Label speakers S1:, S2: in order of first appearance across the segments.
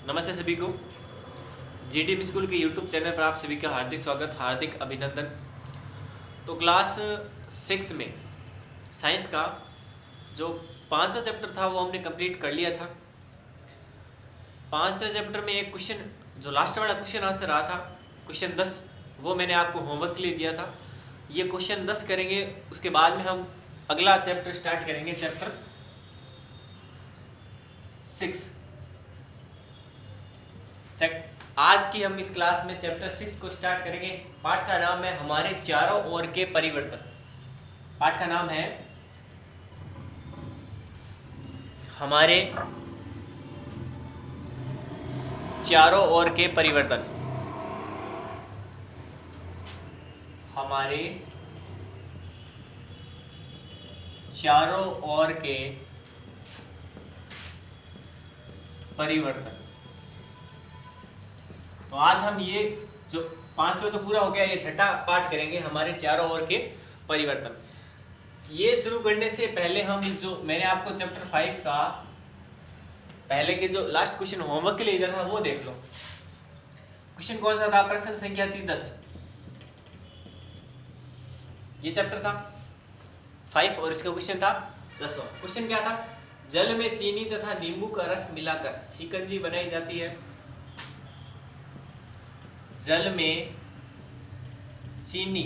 S1: नमस्ते सभी को। जीडीएम स्कूल के यूट्यूब चैनल पर आप सभी का हार्दिक स्वागत, हार्दिक अभिनंदन। तो क्लास 6 में साइंस का जो 5वां चैप्टर था वो हमने कंप्लीट कर लिया था। 5वें चैप्टर में एक क्वेश्चन, जो लास्ट वाला क्वेश्चन आंसर रहा था, क्वेश्चन 10, वो मैंने आपको होमवर्क के लिए दिया था। ये क्वेश्चन 10 करेंगे, उसके बाद में हम अगला चैप्टर स्टार्ट करेंगे, चैप्टर 6। आज की हम इस क्लास में चैप्टर 6 को स्टार्ट करेंगे। पाठ का नाम है हमारे चारों ओर के परिवर्तन। पाठ का नाम है हमारे चारों ओर के परिवर्तन। हमारे चारों ओर के परिवर्तन। तो आज हम ये जो 5वां तो पूरा हो गया, ये छठा पाठ करेंगे, हमारे चारों ओर के परिवर्तन। ये शुरू करने से पहले हम जो मैंने आपको चैप्टर 5 का पहले के जो लास्ट क्वेश्चन होमवर्क के लिए दिया था वो देख लो। क्वेश्चन कौन सा था? प्रश्न संख्या थी 10। ये चैप्टर था 5 और इसका क्वेश्चन था 10वां। क्वेश्चन क्या था? जल में चीनी तथा नींबू का रस मिलाकर शिकंजी बनाई जाती है। जल में चीनी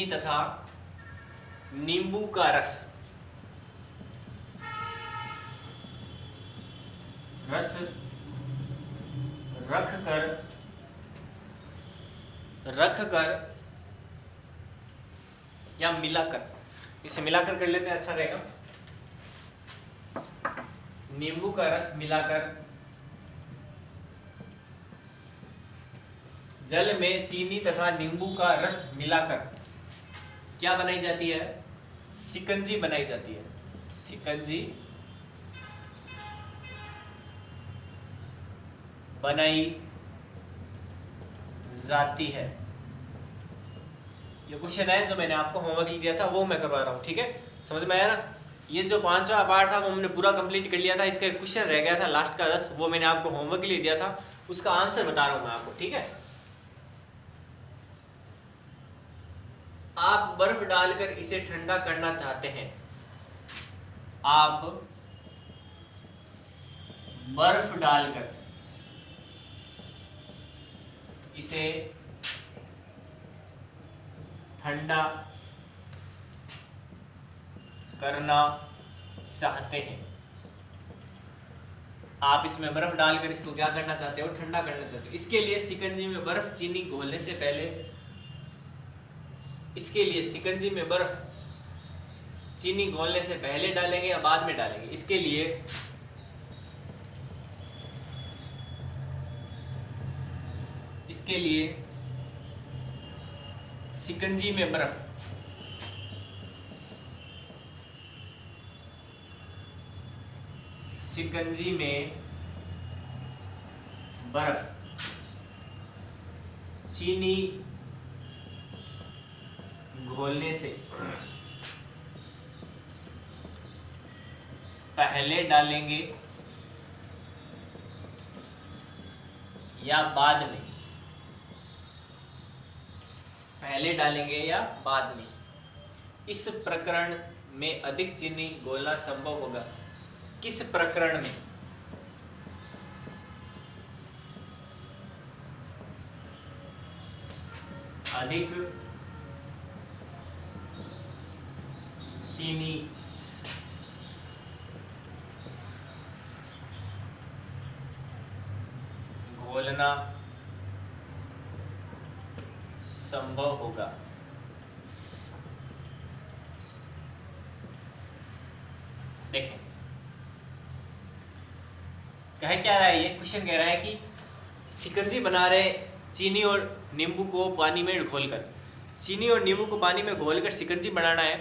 S1: तथा नींबू का रस रख कर या मिलाकर, इसे मिलाकर कर लेते हैं, अच्छा रहेगा। नींबू का रस मिलाकर जल में चीनी तथा नींबू का रस मिलाकर क्या बनाई जाती है? शिकंजी बनाई जाती है। शिकंजी बनाई जाती है। ये क्वेश्चन है जो मैंने आपको होमवर्क दिया था, वो मैं करवा रहा हूं। ठीक है, समझ में आया ना? ये जो 5वां पार्ट था वो हमने पूरा कंप्लीट कर लिया था। इसका एक क्वेश्चन रह गया था लास्ट का 10, वो मैंने आपको होमवर्क के लिए दिया था, उसका आंसर बता रहा हूं मैं आपको। ठीक है, आप बर्फ डालकर इसे ठंडा करना चाहते हैं। आप बर्फ डालकर इसे ठंडा करना चाहते हैं। आप इसमें बर्फ डालकर इसको क्या करना चाहते हो? ठंडा करना चाहते हो। इसके लिए शिकंजी में बर्फ चीनी घोलने से पहले, इसके लिए शिकंजी में बर्फ चीनी घोलने से पहले डालेंगे या बाद में डालेंगे? इसके लिए शिकंजी में बर्फ चीनी घोलने से पहले डालेंगे या बाद में? पहले डालेंगे या बाद में? इस प्रकरण में अधिक चीनी घोलना संभव होगा। किस प्रकरण में? अधिक चीनी घोलना संभव होगा। देखें, कह क्या रहा है? ये क्वेश्चन कह रहा है कि शिकंजी बना रहे चीनी और नींबू को पानी में घोलकर। चीनी और नींबू को पानी में घोलकर शिकंजी बनाना है।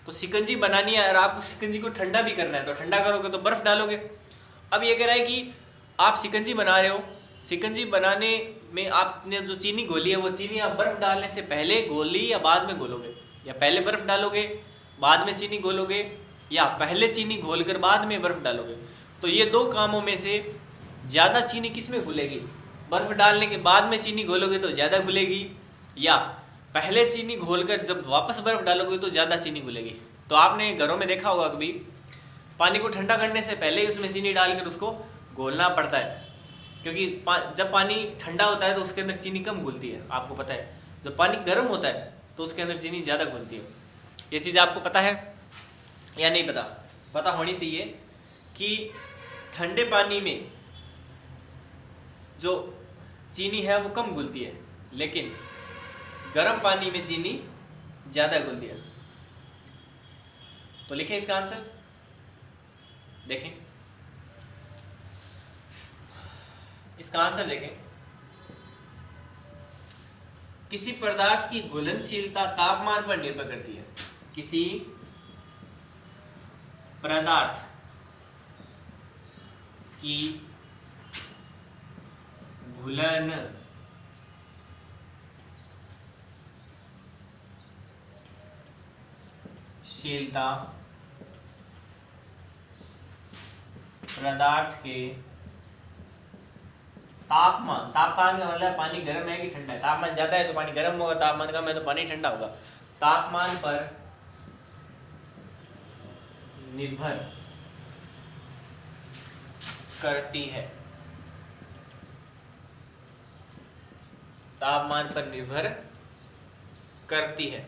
S1: तो शिकंजी बनानी है और आपको शिकंजी को ठंडा भी करना है, तो ठंडा करोगे तो बर्फ डालोगे। अब ये कह रहा है कि आप शिकंजी बना रहे हो, शिकंजी बनाने में आपने जो चीनी घोली है वो चीनी आप बर्फ डालने से पहले घोली या बाद में घोलोगे, या पहले बर्फ डालोगे बाद में चीनी घोलोगे, या पहले चीनी घोलकर बाद में बर्फ डालोगे, तो ये दो कामों में से ज़्यादा चीनी किस में घुलेगी? बर्फ डालने के बाद में चीनी घोलोगे तो ज़्यादा घुलेगी, या पहले चीनी घोलकर जब वापस बर्फ डालोगे तो ज़्यादा चीनी घुलेगी। तो आपने घरों में देखा होगा कभी पानी को ठंडा करने से पहले ही उसमें चीनी डालकर उसको घोलना पड़ता है, क्योंकि जब पानी ठंडा होता है तो उसके अंदर चीनी कम घुलती है, आपको पता है। जब पानी गर्म होता है तो उसके अंदर चीनी ज़्यादा घुलती है। ये चीज़ आपको पता है या नहीं पता? पता होनी चाहिए कि ठंडे पानी में जो चीनी है वो कम घुलती है, लेकिन गर्म पानी में चीनी ज़्यादा घुलती है। तो लिखें इसका आंसर, देखें इसका आंसर देखें। किसी पदार्थ की घुलनशीलता तापमान पर निर्भर करती है। किसी पदार्थ की घुलनशीलता पदार्थ के तापमान का मतलब पानी गर्म है कि ठंडा है। तापमान ज्यादा है तो पानी गर्म होगा, तापमान कम है तो पानी ठंडा होगा। तापमान पर निर्भर करती है। तापमान पर निर्भर करती है।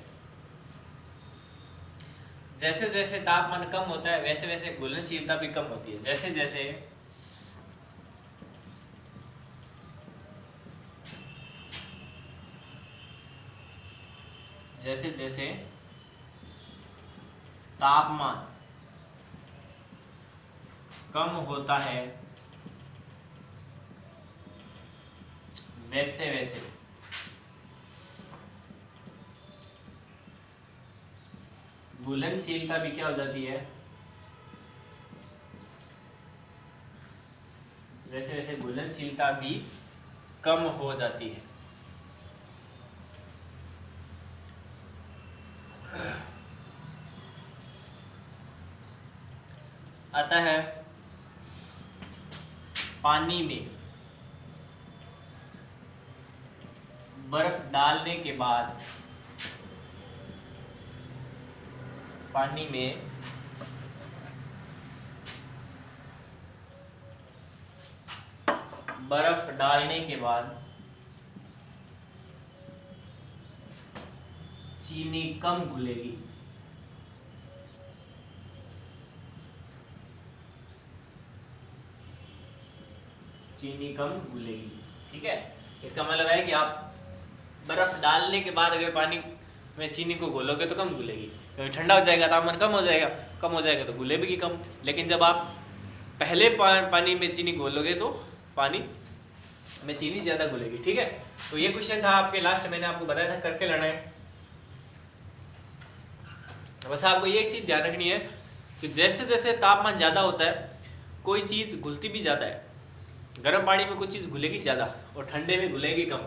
S1: जैसे जैसे तापमान कम होता है वैसे वैसे घुलनशीलता भी कम होती है। जैसे जैसे तापमान कम होता है वैसे वैसे घुलनशीलता भी क्या हो जाती है? वैसे वैसे घुलनशीलता भी कम हो जाती है। आता है पानी में बर्फ डालने के बाद पानी में बर्फ डालने के बाद चीनी कम घुलेगी। चीनी कम घुलेगी, ठीक है। इसका मतलब है कि आप बर्फ डालने के बाद अगर पानी में चीनी को घोलोगे तो कम घुलेगी, क्योंकि ठंडा हो जाएगा, तापमान कम हो जाएगा तो घुलेगी कम। लेकिन जब आप पहले पानी में चीनी घोलोगे तो पानी में चीनी ज़्यादा घुलेगी, ठीक है। तो ये क्वेश्चन था आपके लास्ट, मैंने आपको बताया था करके लाना है। बस आपको ये चीज़ ध्यान रखनी है कि जैसे जैसे तापमान ज़्यादा होता है कोई चीज़ घुलती भी ज़्यादा है। गर्म पानी में कुछ चीज़ घुलेगी ज़्यादा और ठंडे में घुलेगी कम।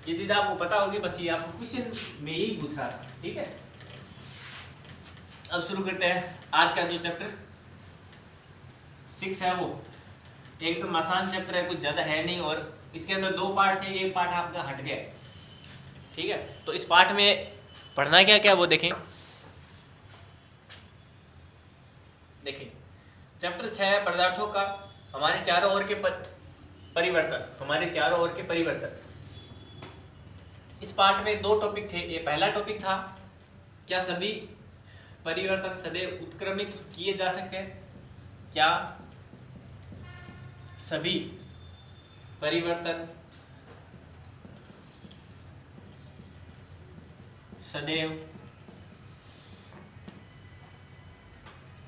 S1: ये चीज़ आपको पता होगी, बस ये आपको क्वेश्चन में यही पूछ रहा था, ठीक है। अब शुरू करते हैं आज का जो चैप्टर 6 है, वो एकदम आसान चैप्टर है, कुछ ज़्यादा है नहीं, और इसके अंदर 2 पार्ट थे, एक पार्ट आपका हट गया, ठीक है। तो इस पार्ट में पढ़ना क्या क्या वो देखें। चैप्टर 6 पदार्थों का हमारे चारों ओर के परिवर्तन। इस पार्ट में 2 टॉपिक थे। ये पहला टॉपिक था, क्या सभी परिवर्तन सदैव उत्क्रमित किए जा सकते हैं? क्या सभी परिवर्तन सदैव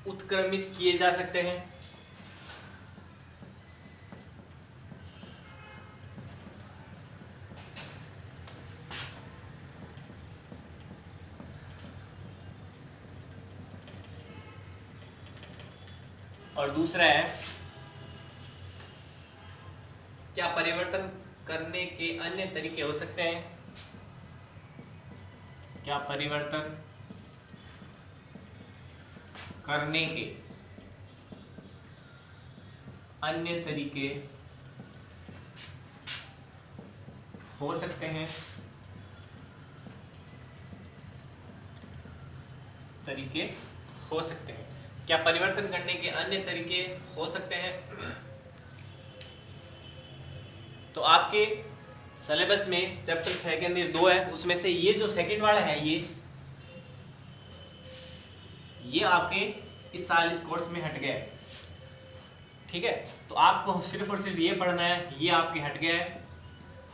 S1: उत्क्रमित किए जा सकते हैं? और दूसरा है, क्या परिवर्तन करने के अन्य तरीके हो सकते हैं? क्या परिवर्तन करने के अन्य तरीके हो सकते हैं, क्या परिवर्तन करने के अन्य तरीके हो सकते हैं? तो आपके सिलेबस में चैप्टर 6 के अंदर 2 है, उसमें से ये जो सेकंड वाला है ये आपके इस साल इस कोर्स में हट गया है, ठीक है। तो आपको सिर्फ और सिर्फ ये पढ़ना है, ये आपके हट गया है।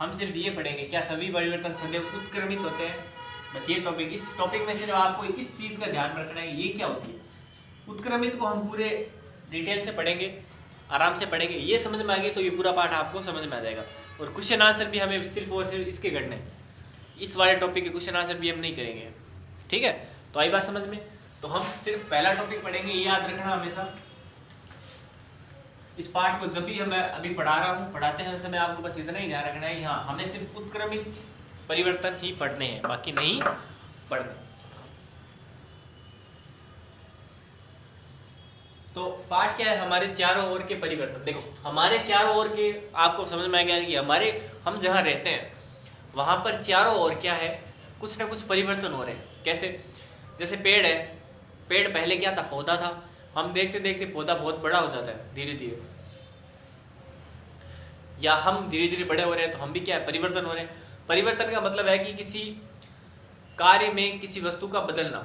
S1: हम सिर्फ ये पढ़ेंगे, क्या सभी परिवर्तन सदैव उत्क्रमित होते हैं? बस ये टॉपिक, इस टॉपिक में सिर्फ आपको इस चीज का ध्यान रखना है, ये क्या होती है उत्क्रमित, को हम पूरे डिटेल से पढ़ेंगे, आराम से पढ़ेंगे। ये समझ में आ गई तो ये पूरा पाठ आपको समझ में आ जाएगा। और क्वेश्चन आंसर भी हमें सिर्फ और सिर्फ इसके करने हैं, इस वाले टॉपिक के क्वेश्चन आंसर भी हम नहीं करेंगे, ठीक है। तो आई बात समझ में? तो हम सिर्फ पहला टॉपिक पढ़ेंगे, ये याद रखना हमेशा। इस पाठ को जब भी मैं अभी पढ़ा रहा हूँ, पढ़ाते हैं समय आपको बस इतना ही ध्यान रखना है, हाँ हमें सिर्फ उत्क्रमित परिवर्तन ही पढ़ने हैं, बाकी नहीं पढ़ने। तो पाठ क्या है? हमारे चारों ओर के परिवर्तन। देखो हमारे चारों ओर के, आपको समझ में आ गया कि हमारे, हम जहाँ रहते हैं वहां पर चारों ओर क्या है, कुछ ना कुछ परिवर्तन हो रहे हैं। कैसे? जैसे पेड़ है, पेड़ पहले क्या था? पौधा था। हम देखते देखते पौधा बहुत बड़ा हो जाता है धीरे धीरे, या हम धीरे धीरे बड़े हो रहे हैं, तो हम भी क्या है? परिवर्तन हो रहे हैं। परिवर्तन का मतलब है कि किसी कार्य में किसी वस्तु का बदलना।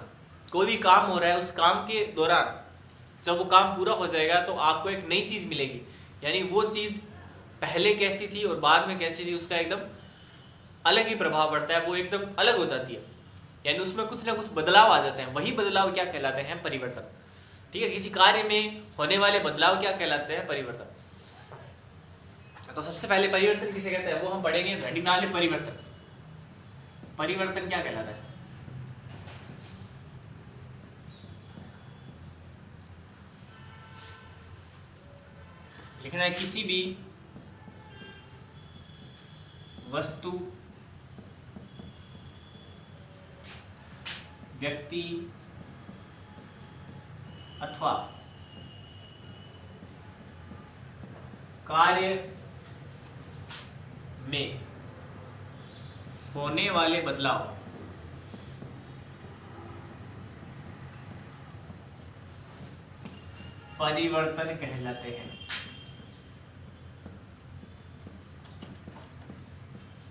S1: कोई भी काम हो रहा है, उस काम के दौरान जब वो काम पूरा हो जाएगा तो आपको एक नई चीज मिलेगी, यानी वो चीज पहले कैसी थी और बाद में कैसी थी, उसका एकदम अलग ही प्रभाव पड़ता है, वो एकदम अलग हो जाती है, यानी उसमें कुछ ना कुछ बदलाव आ जाते हैं। वही बदलाव क्या कहलाते हैं? परिवर्तन, ठीक है। किसी कार्य में होने वाले बदलाव क्या कहलाते हैं? परिवर्तन। तो सबसे पहले परिवर्तन किसे कहते हैं वो हम पढ़ेंगे, घड़ीवाले परिवर्तन। परिवर्तन क्या कहलाता है? लिखना है, किसी भी वस्तु, व्यक्ति अथवा कार्य में होने वाले बदलाव परिवर्तन कहलाते हैं।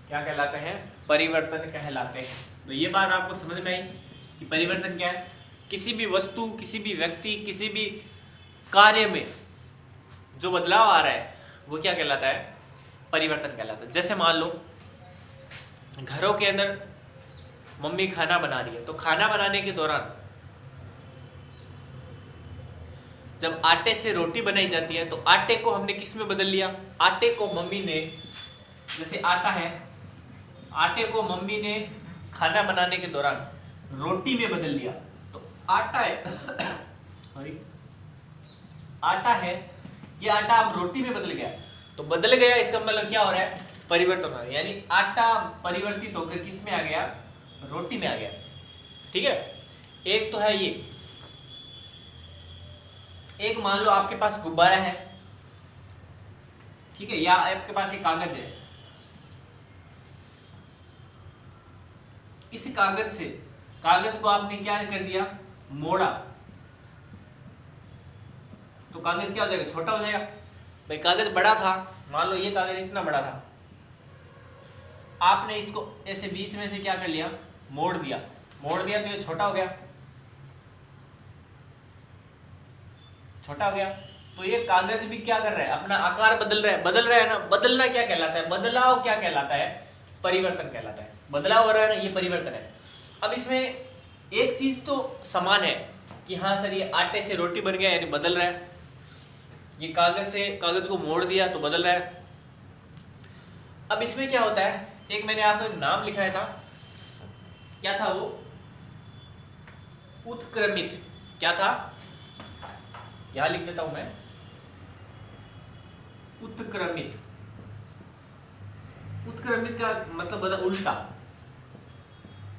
S1: क्या कहलाते हैं? परिवर्तन कहलाते हैं। तो ये बात आपको समझ में आई कि परिवर्तन क्या है? किसी भी वस्तु, किसी भी व्यक्ति, किसी भी कार्य में जो बदलाव आ रहा है वो क्या कहलाता है? परिवर्तन कहलाता है। जैसे मान लो घरों के अंदर मम्मी खाना बना रही है, तो खाना बनाने के दौरान जब आटे से रोटी बनाई जाती है तो आटे को हमने किस में बदल लिया? आटे को मम्मी ने, जैसे आटा है, आटे को मम्मी ने खाना बनाने के दौरान रोटी में बदल लिया। तो आटा है आटा है, ये आटा अब रोटी में बदल गया। तो बदल गया, इसका मतलब क्या हो रहा है? परिवर्तन हो रहा है, यानी आटा परिवर्तित होकर किस में आ गया? रोटी में आ गया, ठीक है। एक तो है ये, एक मान लो आपके पास गुब्बारा है, ठीक है, या आपके पास एक कागज है। इस कागज से, कागज को आपने क्या कर दिया? मोड़ा, तो कागज क्या हो जाएगा? छोटा हो जाएगा। भाई कागज बड़ा था, मान लो ये कागज इतना बड़ा था, आपने इसको ऐसे बीच में से क्या कर लिया? मोड़ दिया। मोड़ दिया तो ये छोटा हो गया, छोटा हो गया। तो ये कागज भी क्या कर रहा है? अपना आकार बदल रहा है। बदल रहा है ना? बदलना क्या कहलाता है? बदलाव क्या कहलाता है? परिवर्तन कहलाता है। बदलाव हो रहा है ना, ये परिवर्तन है। अब इसमें एक चीज तो समान है कि हाँ सर ये आटे से रोटी बन गया, यानी बदल रहा है। ये कागज से, कागज को मोड़ दिया तो बदल रहा है। अब इसमें क्या होता है? एक मैंने आपको एक नाम लिखाया था, क्या था वो? उत्क्रमित। क्या था? यहां लिख देता हूं मैं, उत्क्रमित। उत्क्रमित का मतलब बता, उल्टा।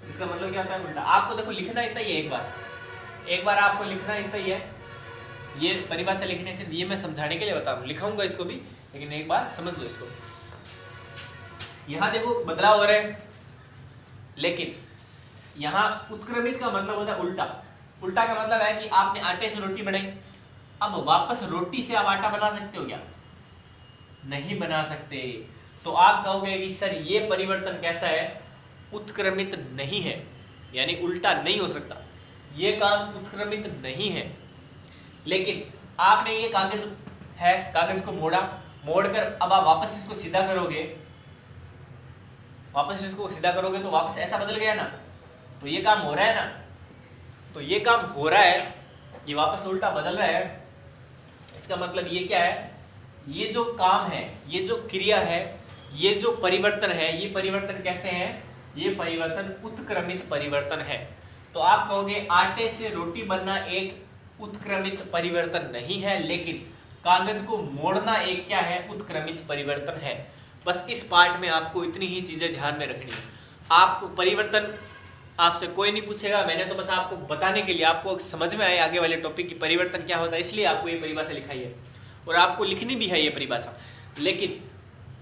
S1: इसका मतलब क्या होता है? उल्टा। आपको देखो लिखना इतना ही है, एक बार एक बार आपको लिखना इतना ही है, ये परिभाषा लिखने से, ये मैं समझाने के लिए बता रहा हूँ, लिखाऊंगा इसको भी, लेकिन एक बार समझ लो इसको। यहाँ देखो बदलाव हो रहा है, लेकिन यहाँ उत्क्रमित का मतलब होता है उल्टा। उल्टा का मतलब है कि आपने आटे से रोटी बनाई, अब वापस रोटी से आप आटा बना सकते हो क्या? नहीं बना सकते। तो आप कहोगे कि सर ये परिवर्तन कैसा है? उत्क्रमित नहीं है, यानी उल्टा नहीं हो सकता, ये काम उत्क्रमित नहीं है। लेकिन आपने ये कागज है, कागज को मोड़कर अब आप वापस इसको सीधा करोगे, तो वापस ऐसा बदल गया ना, तो ये काम हो रहा है ना, तो ये काम हो रहा है, ये वापस उल्टा बदल रहा है। इसका मतलब ये क्या है? ये जो काम है, ये जो क्रिया है, ये जो परिवर्तन है, ये परिवर्तन कैसे है? ये परिवर्तन उत्क्रमित परिवर्तन है। तो आप कहोगे आटे से रोटी बनना एक उत्क्रमित परिवर्तन नहीं है, लेकिन कागज को मोड़ना एक क्या है? उत्क्रमित परिवर्तन है। बस इस पार्ट में आपको इतनी ही चीजें ध्यान में रखनी है। आपको परिवर्तन आपसे कोई नहीं पूछेगा, मैंने तो बस आपको बताने के लिए, आपको समझ में आए आगे वाले टॉपिक की परिवर्तन क्या होता है, इसलिए आपको ये परिभाषा लिखाई है और आपको लिखनी भी है ये परिभाषा। लेकिन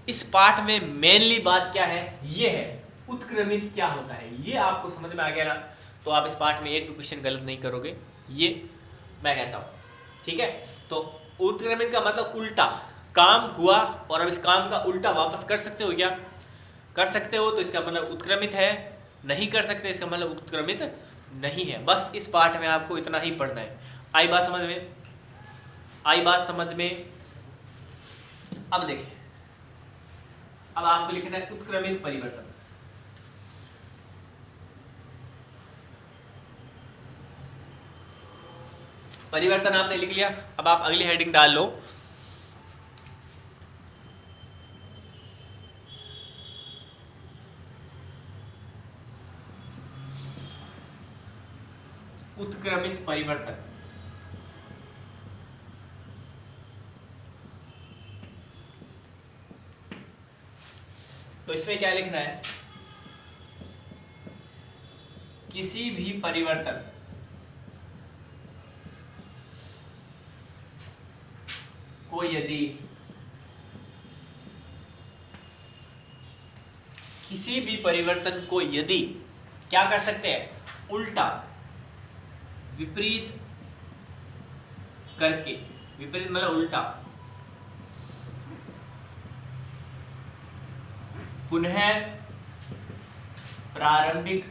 S1: इस पार्ट में मेनली बात क्या है? ये है उत्क्रमित क्या होता है, ये आपको समझ में आ गया ना, तो आप इस पार्ट में एक भी क्वेश्चन गलत नहीं करोगे, ये मैं कहता हूँ। ठीक है, तो उत्क्रमित का मतलब उल्टा, काम हुआ और अब इस काम का उल्टा वापस कर सकते हो क्या? कर सकते हो, तो इसका मतलब उत्क्रमित है। नहीं कर सकते, इसका मतलब उत्क्रमित नहीं है। बस इस पार्ट में आपको इतना ही पढ़ना है। आई बात समझ में? आई बात समझ में? अब देखिए, अब आपको लिखना है उत्क्रमित परिवर्तन। परिवर्तन आपने लिख लिया, अब आप अगली हेडिंग डाल लो, उत्क्रमित परिवर्तन। तो इसमें क्या लिखना है? किसी भी परिवर्तन को यदि क्या कर सकते हैं? उल्टा, विपरीत करके, विपरीत मतलब उल्टा, पुनः प्रारंभिक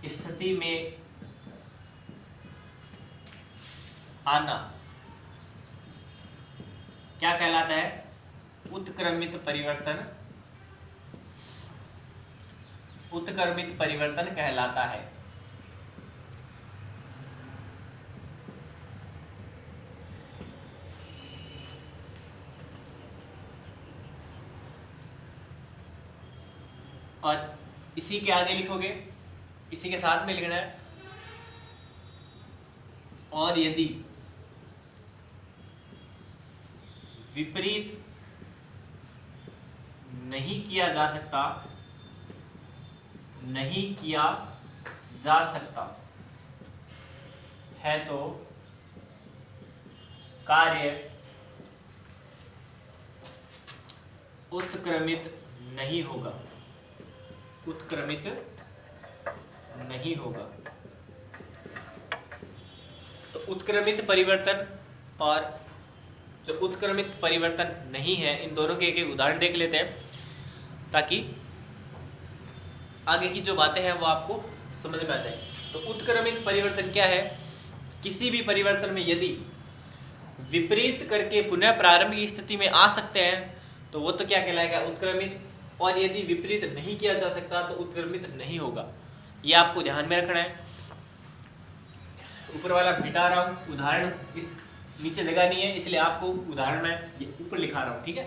S1: स्थिति में आना क्या कहलाता है? उत्क्रमित परिवर्तन। उत्क्रमित परिवर्तन कहलाता है। और इसी के आगे लिखोगे, इसी के साथ में लिखना है, और यदि विपरीत नहीं किया जा सकता है तो कार्य उत्क्रमित नहीं होगा। उत्क्रमित नहीं होगा। तो उत्क्रमित परिवर्तन और जो उत्क्रमित परिवर्तन नहीं है, इन दोनों के एक एक उदाहरण देख लेते हैं, ताकि आगे की जो बातें हैं वो आपको समझ में आ जाए। तो उत्क्रमित परिवर्तन क्या है? किसी भी परिवर्तन में यदि विपरीत करके पुनः प्रारंभिक स्थिति में आ सकते हैं तो वो तो क्या कहलाएगा? उत्क्रमित। और यदि विपरीत नहीं किया जा सकता तो उत्क्रमित नहीं होगा। ये आपको ध्यान में रखना है। ऊपर वाला मिटा रहा हूं, उदाहरण इस नीचे जगह नहीं है, इसलिए आपको उदाहरण मैं ये ऊपर लिखा रहा हूं। ठीक है,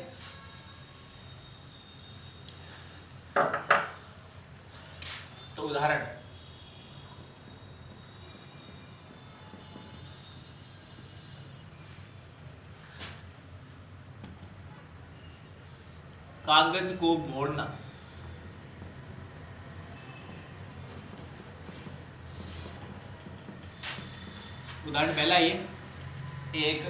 S1: तो उदाहरण, कागज को मोड़ना। उदाहरण पहला ये एक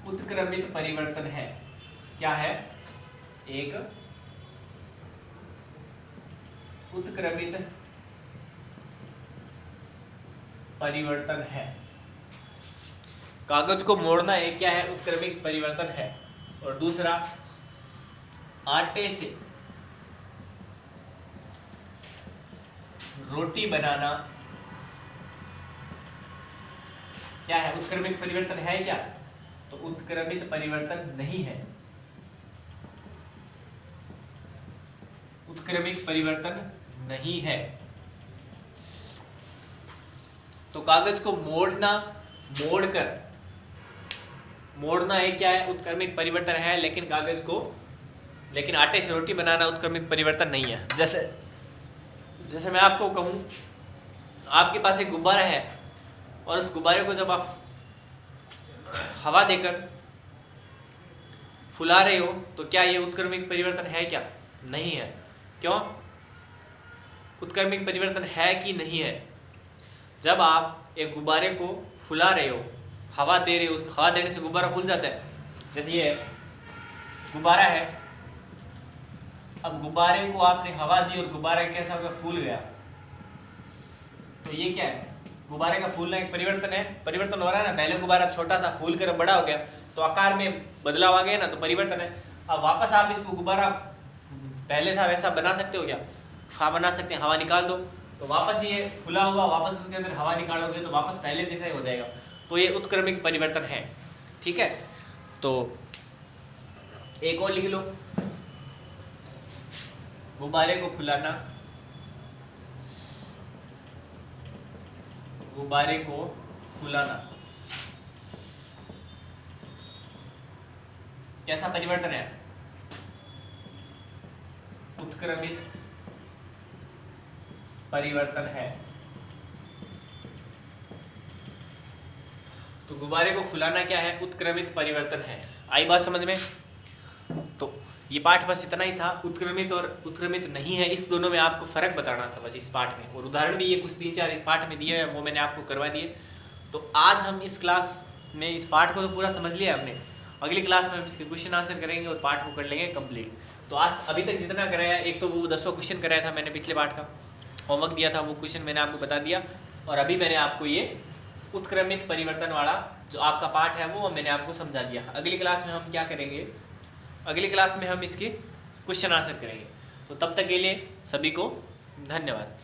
S1: उत्क्रमित परिवर्तन है। क्या है? एक उत्क्रमित परिवर्तन है। कागज को मोड़ना एक क्या है? उत्क्रमित परिवर्तन है। और दूसरा, आटे से रोटी बनाना क्या है? उत्क्रमित परिवर्तन है क्या? तो उत्क्रमित परिवर्तन नहीं है। उत्क्रमित परिवर्तन नहीं है। तो कागज को मोड़ना एक क्या है? उत्क्रमित परिवर्तन है। लेकिन आटे से रोटी बनाना उत्क्रमित परिवर्तन नहीं है। जैसे मैं आपको कहूं, आपके पास एक गुब्बारा है और उस गुब्बारे को जब आप हवा देकर फुला रहे हो तो क्या ये उत्क्रमित परिवर्तन है क्या? नहीं है। क्यों? उत्क्रमित परिवर्तन है कि नहीं है? जब आप एक गुब्बारे को फुला रहे हो, हवा दे रहे हो, हवा देने से गुब्बारा फूल जाता है। जैसे ये गुब्बारा है, अब गुब्बारे को आपने हवा दी और गुब्बारा कैसा हो गया? फूल गया। तो ये क्या है? गुब्बारे का फूलना एक परिवर्तन है। परिवर्तन हो रहा है ना। पहले गुब्बारा छोटा था, फूल कर बड़ा हो गया, तो आकार में बदलाव आ गया ना, तो परिवर्तन है। अब वापस आप इसको गुब्बारा पहले था वैसा बना सकते हो क्या? हाँ, बना सकते हैं। हवा निकाल दो तो वापस ये खुला हुआ, वापस उसके अंदर हवा निकालोगे तो वापस पहले जैसा ही हो जाएगा। तो ये उत्क्रमिक परिवर्तन है। ठीक है, तो एक और लिख लो, गुब्बारे को फुलाना, गुब्बारे को फुलाना कैसा परिवर्तन है? उत्क्रमित परिवर्तन है। तो गुब्बारे को फुलाना क्या है? उत्क्रमित परिवर्तन है। आई बात समझ में? तो ये पाठ बस इतना ही था। उत्क्रमित और उत्क्रमित नहीं है, इस दोनों में आपको फर्क बताना था बस इस पाठ में। और उदाहरण भी ये कुछ 3-4 इस पाठ में दिए हैं, वो मैंने आपको करवा दिए। तो आज हम इस क्लास में इस पाठ को तो पूरा समझ लिया हमने। अगली क्लास में हम इसके क्वेश्चन आंसर करेंगे और पाठ को कर लेंगे कंप्लीट। तो आज अभी तक जितना कराया, एक तो वो 10वां क्वेश्चन कराया था मैंने, पिछले पाठ का होमवर्क दिया था, वो क्वेश्चन मैंने आपको बता दिया। और अभी मैंने आपको ये उत्क्रमित परिवर्तन वाला जो आपका पाठ है वो मैंने आपको समझा दिया। अगली क्लास में हम क्या करेंगे? अगली क्लास में हम इसके क्वेश्चन आंसर करेंगे। तो तब तक के लिए सभी को धन्यवाद।